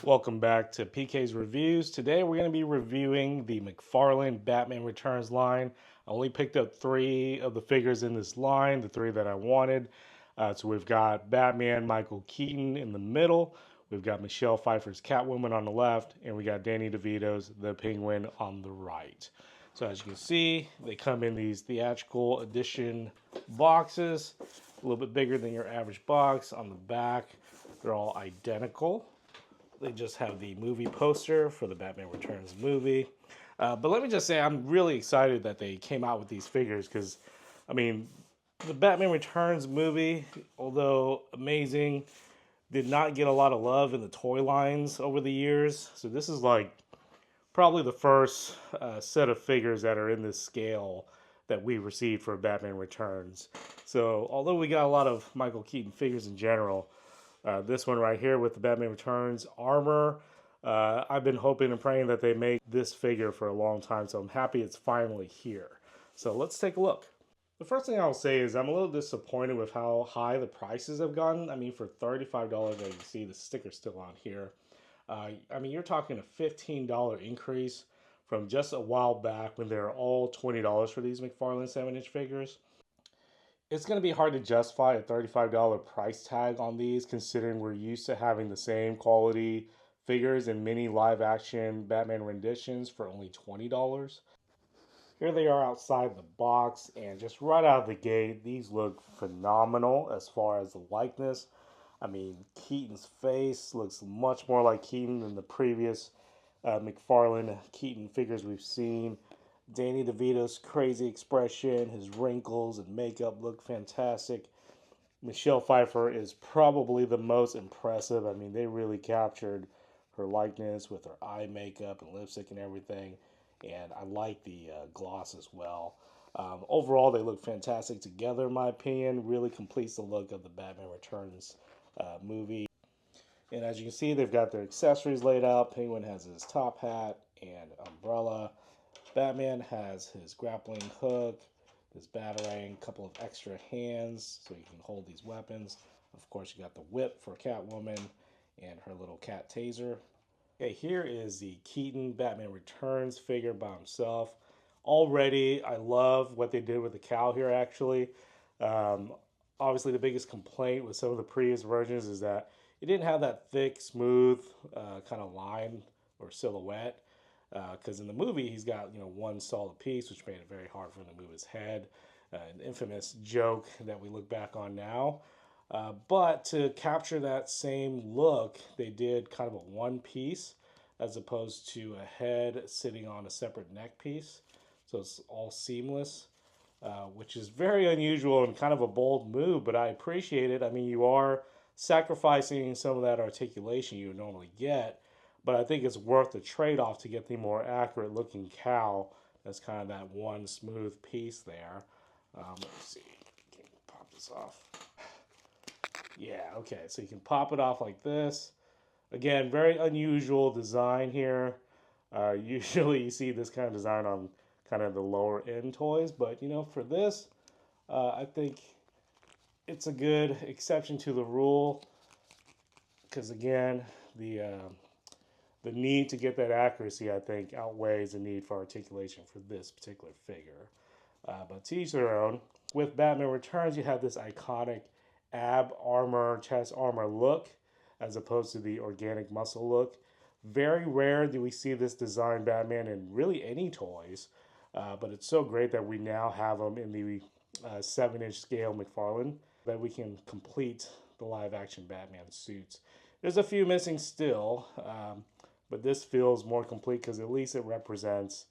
Welcome back to PK's Reviews. Today we're going to be reviewing the McFarlane Batman Returns line. I only picked up 3 of the figures in this line, the 3 that I wanted. So we've got Batman Michael Keaton in the middle, we've got Michelle Pfeiffer's Catwoman on the left, and we got Danny DeVito's The Penguin on the right. So as you can see, they come in these theatrical edition boxes, a little bit bigger than your average box. On the back, they're all identical. They just have the movie poster for the Batman Returns movie. But let me just say, I'm really excited that they came out with these figures because, I mean, the Batman Returns movie, although amazing, did not get a lot of love in the toy lines over the years. So this is like probably the first set of figures that are in this scale that we received for Batman Returns. So although we got a lot of Michael Keaton figures in general, this one right here with the Batman Returns armor, I've been hoping and praying that they make this figure for a long time, so I'm happy it's finally here. So let's take a look. The first thing I'll say is I'm a little disappointed with how high the prices have gone. I mean, for $35, as you see, the sticker's still on here. I mean, you're talking a $15 increase from just a while back when they were all $20 for these McFarlane 7-inch figures. It's going to be hard to justify a $35 price tag on these, considering we're used to having the same quality figures in many live action Batman renditions for only $20. Here they are outside the box, and just right out of the gate, these look phenomenal as far as the likeness. I mean, Keaton's face looks much more like Keaton than the previous McFarlane Keaton figures we've seen. Danny DeVito's crazy expression, his wrinkles and makeup look fantastic. Michelle Pfeiffer is probably the most impressive. I mean, they really captured her likeness with her eye makeup and lipstick and everything. And I like the gloss as well. Overall, they look fantastic together, in my opinion. Really completes the look of the Batman Returns movie. And as you can see, they've got their accessories laid out. Penguin has his top hat and umbrella. Batman has his grappling hook, his batarang, a couple of extra hands so he can hold these weapons. Of course, you got the whip for Catwoman and her little cat taser. Okay, here is the Keaton Batman Returns figure by himself. Already, I love what they did with the cowl here, actually. Obviously, the biggest complaint with some of the previous versions is that it didn't have that thick, smooth kind of line or silhouette. Because in the movie, he's got one solid piece, which made it very hard for him to move his head. An infamous joke that we look back on now. But to capture that same look, they did kind of a one piece as opposed to a head sitting on a separate neck piece. So it's all seamless, which is very unusual and kind of a bold move, but I appreciate it. I mean, you are sacrificing some of that articulation you would normally get, but I think it's worth the trade-off to get the more accurate looking cowl. That's kind of that one smooth piece there. Let's see, can you pop this off? Yeah, okay, so you can pop it off like this. Again, very unusual design here. Usually you see this kind of design on kind of the lower end toys, but for this, I think it's a good exception to the rule because again, the need to get that accuracy, I think, outweighs the need for articulation for this particular figure. But to each their own. With Batman Returns, you have this iconic ab armor, chest armor look, as opposed to the organic muscle look. Very rare do we see this design Batman in really any toys, but it's so great that we now have them in the 7-inch scale McFarlane, that we can complete the live-action Batman suits. There's a few missing still, but this feels more complete because at least it represents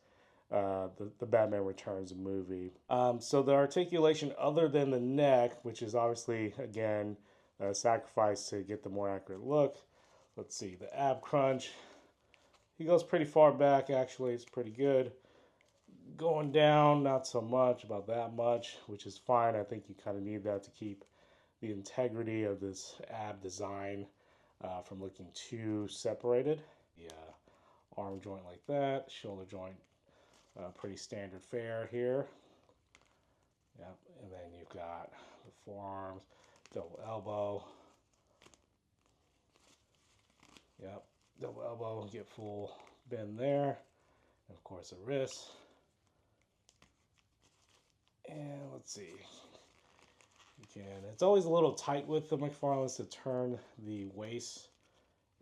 the Batman Returns movie. So the articulation other than the neck, which is obviously, again, a sacrifice to get the more accurate look. Let's see, the ab crunch. He goes pretty far back, actually. It's pretty good. Going down, not so much, about that much, which is fine. I think you kind of need that to keep the integrity of this ab design from looking too separated. The arm joint like that, shoulder joint, pretty standard fare here. Yep, and then you've got the forearms. double elbow. Yep, double elbow, get full bend there. And of course, the wrist. And let's see. You can. It's always a little tight with the McFarlane's to turn the waist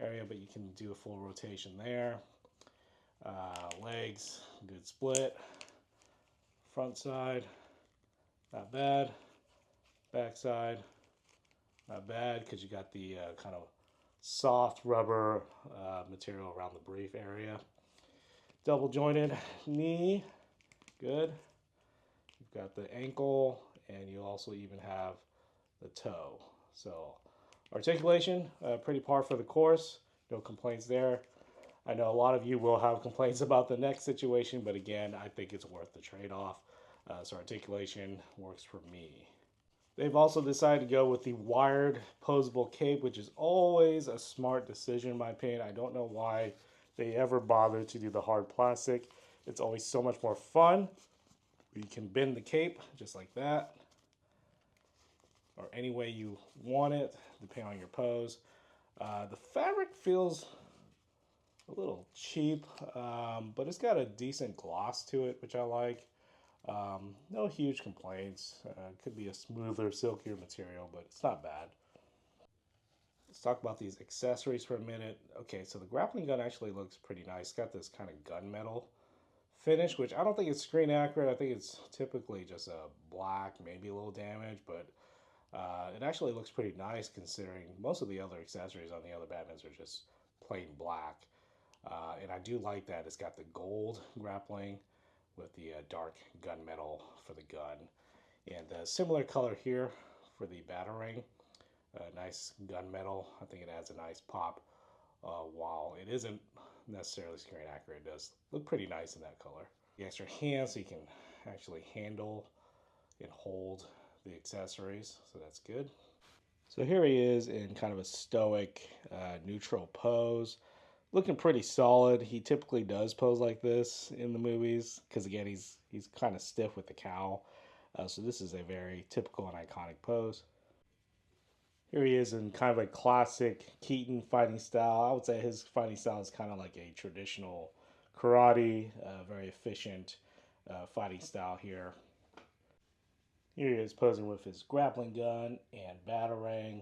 area, but you can do a full rotation there. Legs, good split. Front side, not bad. Back side, not bad because you got the kind of soft rubber material around the brief area. Double jointed knee, good. You've got the ankle, and you also even have the toe. So articulation, pretty par for the course. No complaints there. I know a lot of you will have complaints about the neck situation, but again, I think it's worth the trade-off. So articulation works for me. They've also decided to go with the wired posable cape, which is always a smart decision in my opinion. I don't know why they ever bother to do the hard plastic. It's always so much more fun. You can bend the cape just like that, or any way you want it, depending on your pose. The fabric feels a little cheap, but it's got a decent gloss to it, which I like. No huge complaints. Could be a smoother, silkier material, but it's not bad. Let's talk about these accessories for a minute. Okay, so the grappling gun actually looks pretty nice. It's got this kind of gunmetal finish, which I don't think it's screen accurate. I think it's typically just a black, maybe a little damage, but it actually looks pretty nice considering most of the other accessories on the other Batmans are just plain black. And I do like that it's got the gold grappling with the dark gunmetal for the gun. And a similar color here for the Batarang. Nice gunmetal. I think it adds a nice pop. While it isn't necessarily screen accurate, it does look pretty nice in that color. The extra hand so you can actually handle and hold the accessories, so that's good. So here he is in kind of a stoic, neutral pose. Looking pretty solid. He typically does pose like this in the movies because, again, he's kind of stiff with the cowl. So this is a very typical and iconic pose. Here he is in kind of a classic Keaton fighting style. I would say his fighting style is kind of like a traditional karate, very efficient fighting style here. Here he is posing with his grappling gun and Batarang.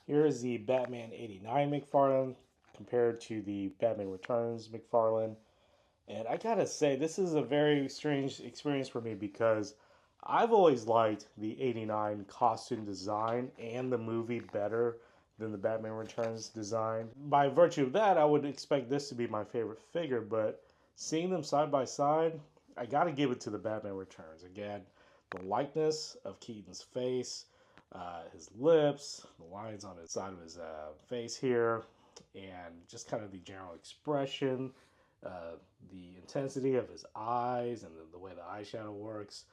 Here is the Batman 89 McFarlane compared to the Batman Returns McFarlane. And I gotta say, this is a very strange experience for me because I've always liked the 89 costume design and the movie better than the Batman Returns design. By virtue of that, I would expect this to be my favorite figure, but seeing them side by side, I gotta give it to the Batman Returns. Again, the likeness of Keaton's face, his lips, the lines on the side of his face here, and just kind of the general expression, the intensity of his eyes, and the way the eyeshadow works.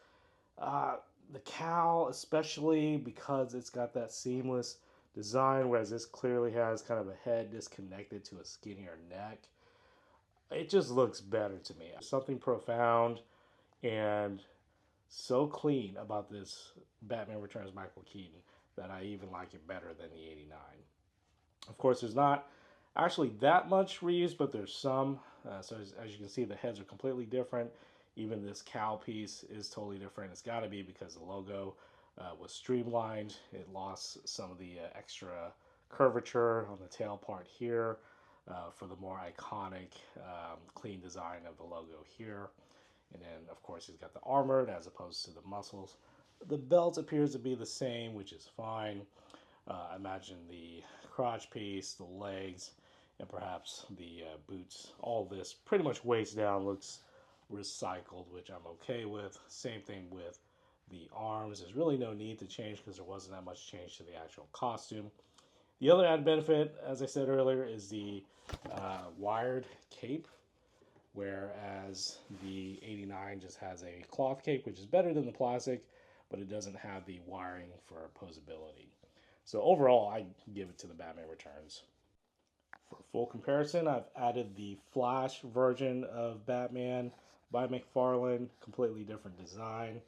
The cowl, especially because it's got that seamless design, whereas this clearly has kind of a head disconnected to a skinnier neck. It just looks better to me. Something profound and so clean about this Batman Returns Michael Keaton that I even like it better than the 89. Of course, there's not actually that much reuse, but there's some. So as you can see, the heads are completely different. Even this cowl piece is totally different. It's got to be because the logo was streamlined. It lost some of the extra curvature on the tail part here for the more iconic, clean design of the logo here. And then, of course, he's got the armored as opposed to the muscles. The belt appears to be the same, which is fine. I imagine the crotch piece, the legs, and perhaps the boots, all this pretty much waist down looks recycled, which I'm okay with. Same thing with the arms. There's really no need to change because there wasn't that much change to the actual costume. The other added benefit, as I said earlier, is the wired cape, whereas the 89 just has a cloth cape, which is better than the plastic, but it doesn't have the wiring for posability. So overall, I give it to the Batman Returns. For full comparison, I've added the Flash version of Batman by McFarlane, completely different design.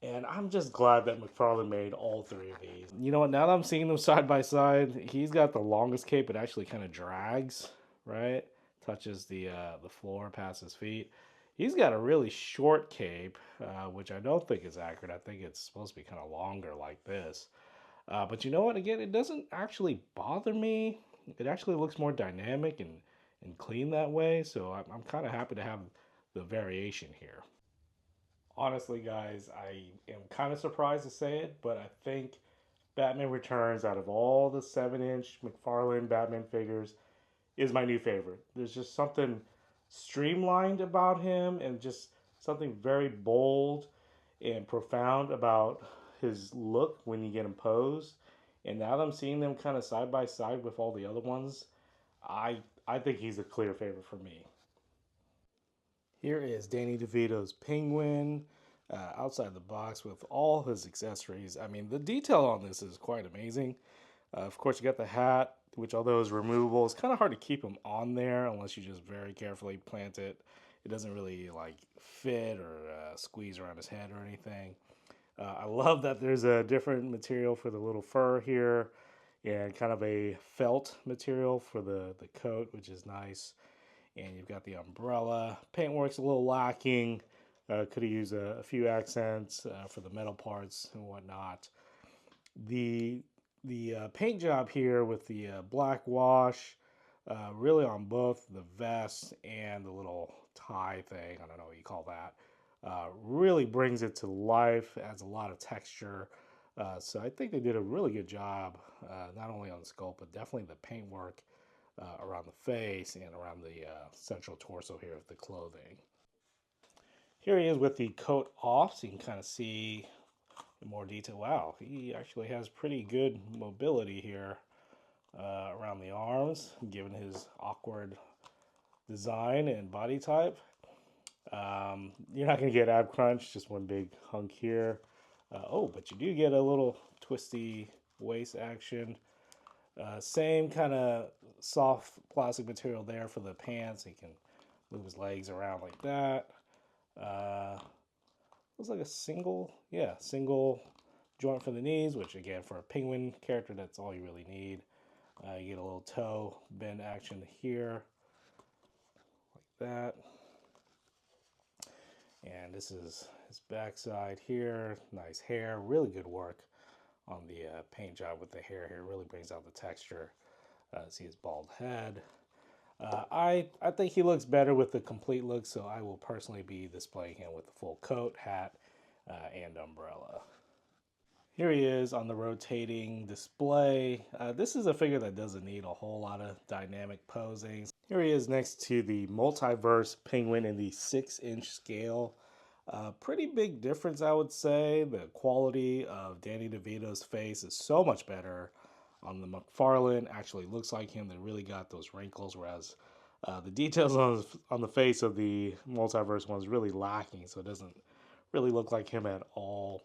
And I'm just glad that McFarlane made all three of these. You know what? Now that I'm seeing them side by side, he's got the longest cape. It actually kind of drags, right? Touches the floor past his feet. He's got a really short cape, which I don't think is accurate. I think it's supposed to be kind of longer like this. But you know what? Again, it doesn't actually bother me. It actually looks more dynamic and clean that way. So I'm kind of happy to have the variation here. Honestly, guys, I am kind of surprised to say it, but I think Batman Returns, out of all the 7-inch McFarlane Batman figures, is my new favorite. There's just something streamlined about him and just something very bold and profound about his look when you get him posed. And now that I'm seeing them kind of side by side with all the other ones, I think he's a clear favorite for me. Here is Danny DeVito's Penguin outside the box with all his accessories. I mean, the detail on this is quite amazing. Of course, you got the hat, which although is removable, it's kind of hard to keep him on there unless you just very carefully plant it. It doesn't really like fit or squeeze around his head or anything. I love that there's a different material for the little fur here and kind of a felt material for the coat, which is nice. And you've got the umbrella. Paintwork's a little lacking. Could have used a few accents for the metal parts and whatnot. The paint job here with the black wash, really on both the vest and the little tie thing. I don't know what you call that. Really brings it to life. Adds a lot of texture. So I think they did a really good job, not only on the sculpt but definitely the paintwork around the face and around the central torso here of the clothing. Here he is with the coat off, so you can kind of see in more detail. Wow, he actually has pretty good mobility here around the arms, given his awkward design and body type. You're not going to get ab crunch, just one big hunk here. Oh, but you do get a little twisty waist action. Same kind of soft plastic material there for the pants. He can move his legs around like that. Uh, Looks like a single joint for the knees, which again, for a penguin character, that's all you really need. You get a little toe bend action here, like that. And this is his backside here. Nice hair, really good work on the paint job with the hair here. Really brings out the texture. See his bald head. I think he looks better with the complete look, so I will personally be displaying him with the full coat, hat, and umbrella. Here he is on the rotating display. This is a figure that doesn't need a whole lot of dynamic posing. Here he is next to the multiverse penguin in the 6-inch scale. Pretty big difference, I would say. The quality of Danny DeVito's face is so much better on the McFarlane. Actually looks like him. They really got those wrinkles, whereas the details on the face of the multiverse one is really lacking, so it doesn't really look like him at all.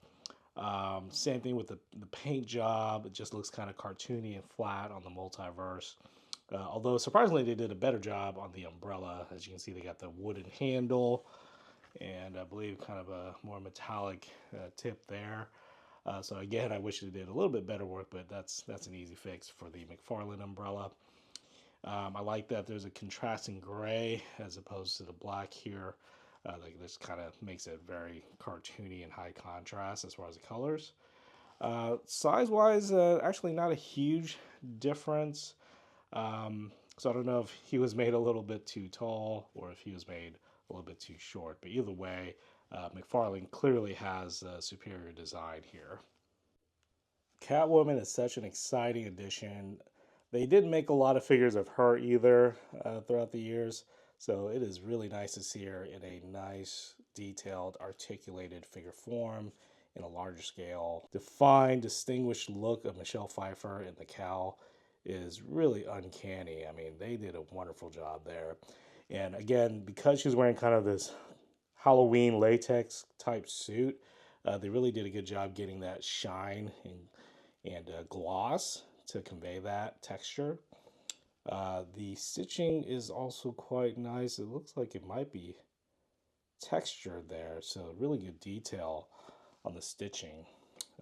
Same thing with the paint job. It just looks kind of cartoony and flat on the multiverse. Although surprisingly, they did a better job on the umbrella. As you can see, they got the wooden handle and I believe kind of a more metallic tip there. So again, I wish they did a little bit better work, but that's an easy fix for the McFarlane umbrella. I like that there's a contrasting gray as opposed to the black here. Like this kind of makes it very cartoony and high contrast as far as the colors. Size-wise, actually not a huge difference. So I don't know if he was made a little bit too tall or if he was made a little bit too short. But either way, McFarlane clearly has a superior design here. Catwoman is such an exciting addition. They didn't make a lot of figures of her either throughout the years, so it is really nice to see her in a nice, detailed, articulated figure form in a larger scale. Defined, distinguished look of Michelle Pfeiffer in the cowl is really uncanny. I mean, they did a wonderful job there. And again, because she was wearing kind of this Halloween latex type suit, they really did a good job getting that shine and gloss to convey that texture. The stitching is also quite nice. It looks like it might be textured there, so really good detail on the stitching.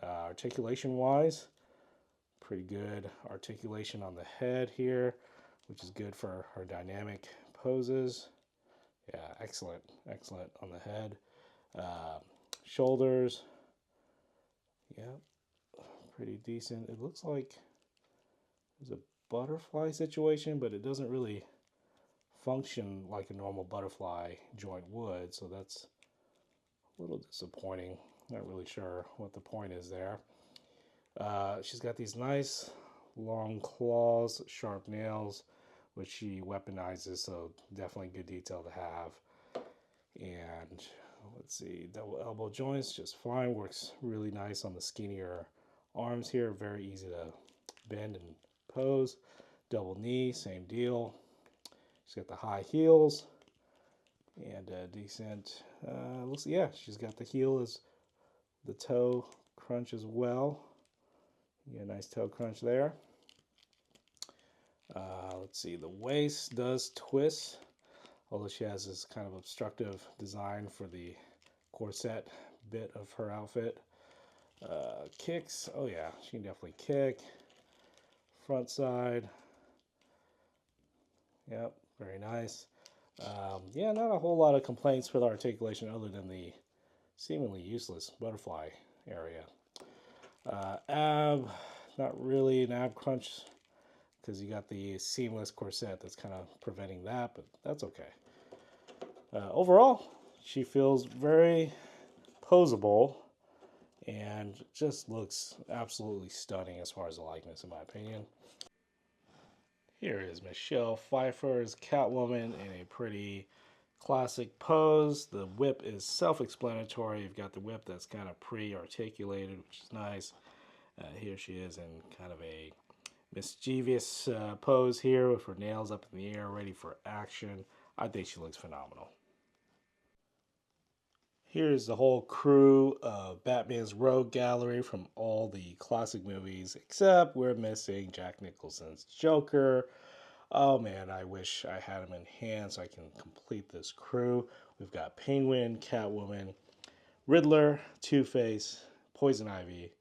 Articulation wise, pretty good articulation on the head here, which is good for her dynamic poses. Yeah, excellent, excellent on the head. Shoulders, yeah, pretty decent. It looks like there's a butterfly situation, but it doesn't really function like a normal butterfly joint would, so that's a little disappointing. Not really sure what the point is there. She's got these nice long claws, sharp nails, which she weaponizes, so definitely good detail to have. And let's see, double elbow joints, just fine. Works really nice on the skinnier arms here. Very easy to bend and pose. Double knee, same deal. She's got the high heels and a decent, looks, yeah, she's got the heel as the toe crunch as well. Yeah, nice toe crunch there. Let's see, the waist does twist, although she has this kind of obstructive design for the corset bit of her outfit. Kicks, oh yeah, she can definitely kick. Front side, yep, very nice. Yeah, not a whole lot of complaints with articulation other than the seemingly useless butterfly area. Ab, not really an ab crunch because you got the seamless corset that's kind of preventing that, but that's okay. Overall, she feels very posable and just looks absolutely stunning as far as the likeness, in my opinion. Here is Michelle Pfeiffer's Catwoman in a pretty classic pose. The whip is self-explanatory. You've got the whip that's kind of pre-articulated, which is nice. Here she is in kind of a mischievous pose here with her nails up in the air, ready for action. I think she looks phenomenal. Here's the whole crew of Batman's Rogue Gallery from all the classic movies, except we're missing Jack Nicholson's Joker. Oh man, I wish I had him in hand so I can complete this crew. We've got Penguin, Catwoman, Riddler, Two-Face, Poison Ivy,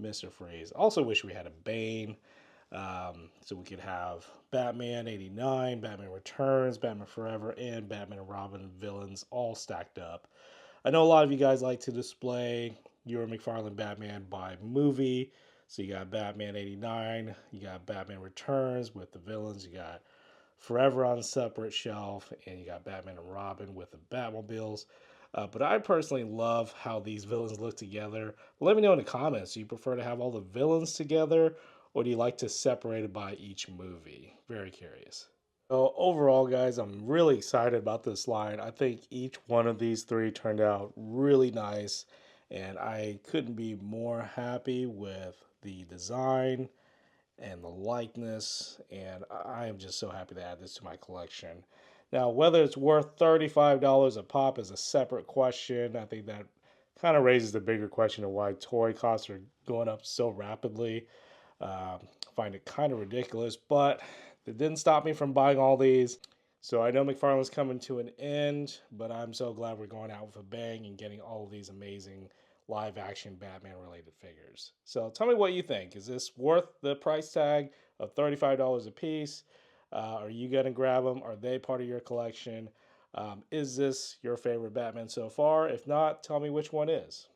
Mr. Freeze. Also wish we had a Bane, so we could have Batman 89, Batman Returns, Batman Forever, and Batman and Robin villains all stacked up. I know a lot of you guys like to display your McFarlane Batman by movie. So you got Batman 89, you got Batman Returns with the villains, you got Forever on a separate shelf, and you got Batman and Robin with the Batmobiles. But I personally love how these villains look together. Let me know in the comments. Do you prefer to have all the villains together, or do you like to separate it by each movie? Very curious. So overall, guys, I'm really excited about this line. I think each one of these three turned out really nice, and I couldn't be more happy with the design and the likeness, and I am just so happy to add this to my collection. Now, whether it's worth $35 a pop is a separate question. I think that kind of raises the bigger question of why toy costs are going up so rapidly. I find it kind of ridiculous, but it didn't stop me from buying all these. So I know McFarlane's coming to an end, but I'm so glad we're going out with a bang and getting all of these amazing live action Batman related figures. So tell me what you think. Is this worth the price tag of $35 a piece? Are you going to grab them? Are they part of your collection? Is this your favorite Batman so far? If not, tell me which one is.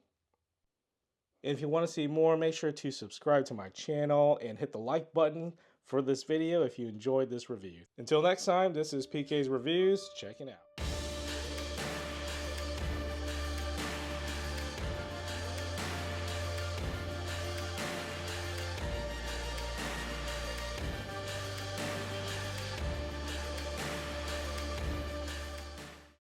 If you want to see more, make sure to subscribe to my channel and hit the like button for this video if you enjoyed this review. Until next time, this is PK's Reviews. Checking out.